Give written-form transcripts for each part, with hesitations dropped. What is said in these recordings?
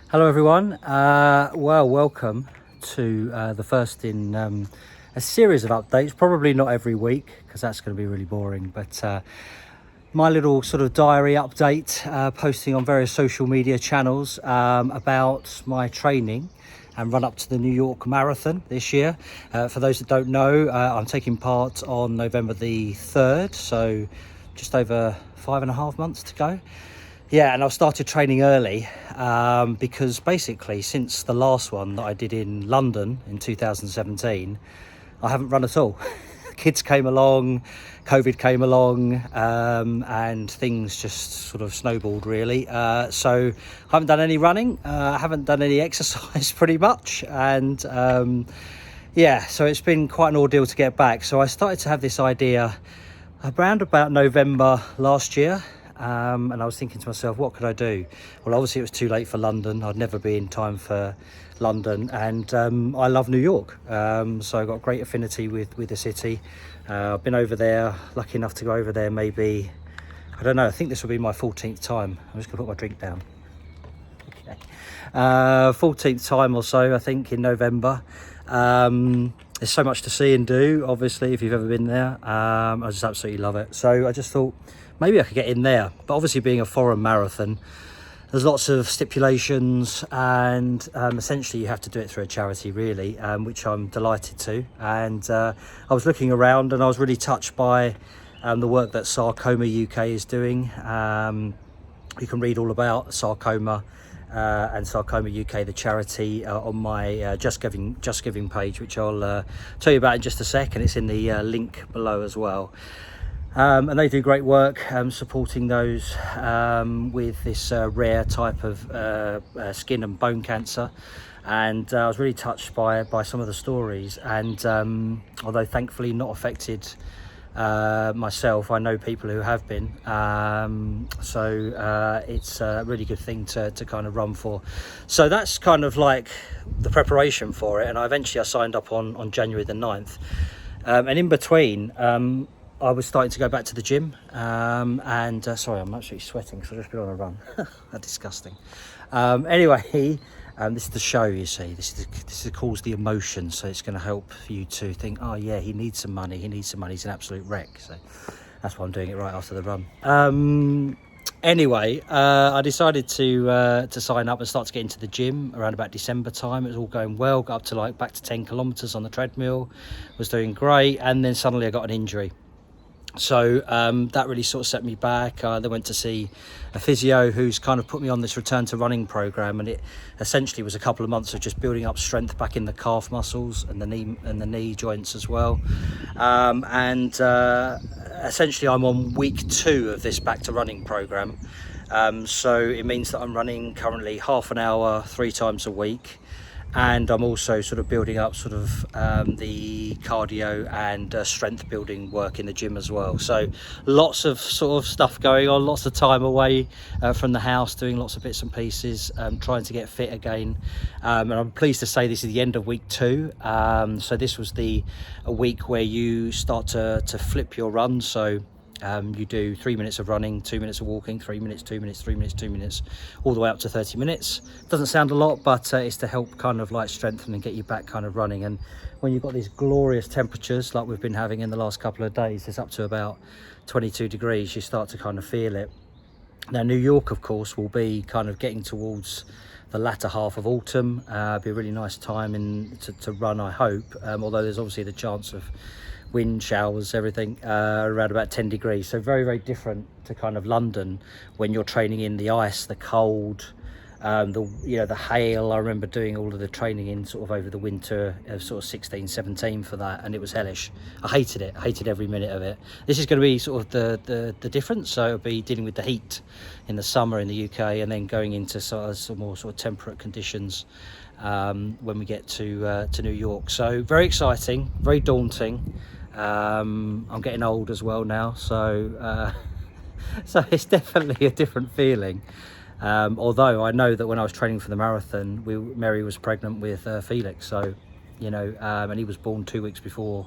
Hello everyone, welcome to the first in a series of updates, probably not every week because that's going to be really boring, but my little sort of diary update, posting on various social media channels about my training and run up to the New York Marathon this year. For those that don't know, I'm taking part on November the 3rd, so just over 5.5 months to go. Yeah, and I've started training early because basically since the last one that I did in London in 2017, I haven't run at all. Kids came along, COVID came along, and things just sort of snowballed really. So I haven't done any running, I haven't done any exercise pretty much. And yeah, so it's been quite an ordeal to get back. So I started to have this idea around about November last year. And I was thinking to myself, what could I do? Well, obviously it was too late for London. I'd never be in time for London, and I love New York, so I've got great affinity with the city. I've been over there, lucky enough to go over there maybe, I don't know, I think this will be my 14th time. I'm just gonna put my drink down. Okay. 14th time or so, I think, in November. There's so much to see and do, obviously, if you've ever been there. I just absolutely love it. So I just thought maybe I could get in there, but obviously being a foreign marathon, there's lots of stipulations, and essentially you have to do it through a charity really, which I'm delighted to. And I was looking around and I was really touched by the work that Sarcoma UK is doing. You can read all about Sarcoma and Sarcoma UK, the charity, on my Just Giving page, which I'll tell you about in just a sec, and it's in the link below as well. And they do great work supporting those with this rare type of skin and bone cancer. And I was really touched by some of the stories, and although thankfully not affected myself, I know people who have been, so it's a really good thing to kind of run for. So that's kind of like the preparation for it, and I signed up on January the 9th, and in between I was starting to go back to the gym, and sorry, I'm absolutely sweating because I've just been on a run. That's disgusting. Anyway, this is the show, you see. This calls the emotion, so it's going to help you to think, oh yeah, he needs some money. He's an absolute wreck. So that's why I'm doing it right after the run. Anyway, I decided to sign up and start to get into the gym around about December time. It was all going well. Got up to back to 10 kilometers on the treadmill. Was doing great, and then suddenly I got an injury. So that really sort of set me back. I then went to see a physio who's kind of put me on this return to running program, and it essentially was a couple of months of just building up strength back in the calf muscles and the knee joints as well. Essentially I'm on week 2 of this back to running program. So it means that I'm running currently half an hour 3 times a week. And I'm also sort of building up sort of the cardio and strength building work in the gym as well. So lots of sort of stuff going on, lots of time away from the house, doing lots of bits and pieces, trying to get fit again. And I'm pleased to say this is the end of week 2. So this was a week where you start to flip your run. So you do 3 minutes of running, 2 minutes of walking, 3 minutes, 2 minutes, 3 minutes, 2 minutes, all the way up to 30 minutes. Doesn't sound a lot, but it's to help kind of strengthen and get you back kind of running. And when you've got these glorious temperatures like we've been having in the last couple of days, it's up to about 22 degrees, you start to kind of feel it. Now New York, of course, will be kind of getting towards the latter half of autumn. Be a really nice time to run, I hope, although there's obviously the chance of wind showers, everything, around about 10 degrees. So very, very different to kind of London when you're training in the ice, the cold, the hail. I remember doing all of the training in sort of over the winter of sort of 16, 17 for that, and it was hellish. I hated it. I hated every minute of it. This is going to be sort of the difference. So it'll be dealing with the heat in the summer in the UK, and then going into some more sort of temperate conditions when we get to New York. So very exciting, very daunting. I'm getting old as well now, so so it's definitely a different feeling. Although I know that when I was training for the marathon, Mary was pregnant with Felix, so and he was born 2 weeks before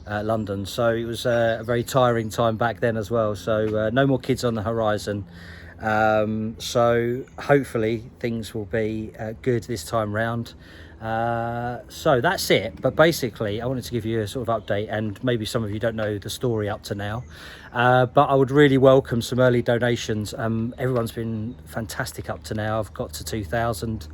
London, so it was a very tiring time back then as well. So no more kids on the horizon, So hopefully things will be good this time round. So that's it. But basically, I wanted to give you a sort of update, and maybe some of you don't know the story up to now. But I would really welcome some early donations. Everyone's been fantastic up to now. I've got to 2,000.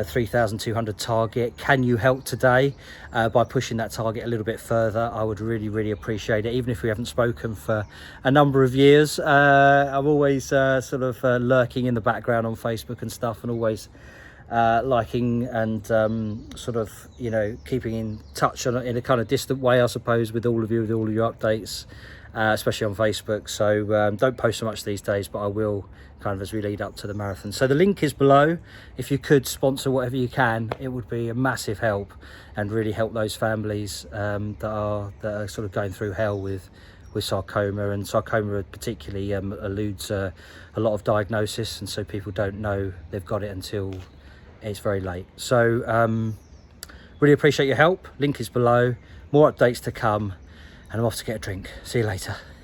3,200 target. Can you help today by pushing that target a little bit further? I would really appreciate it, even if we haven't spoken for a number of years. I'm always sort of lurking in the background on Facebook and stuff, and always liking and sort of, you know, keeping in touch in a kind of distant way, I suppose, with all of you, with all of your updates, especially on Facebook. So don't post so much these days, but I will kind of as we lead up to the marathon. So the link is below. If you could sponsor whatever you can, it would be a massive help and really help those families that are sort of going through hell with sarcoma. And sarcoma particularly eludes a lot of diagnosis, and so people don't know they've got it until it's very late. So really appreciate your help. Link is below. More updates to come, and I'm off to get a drink. See you later.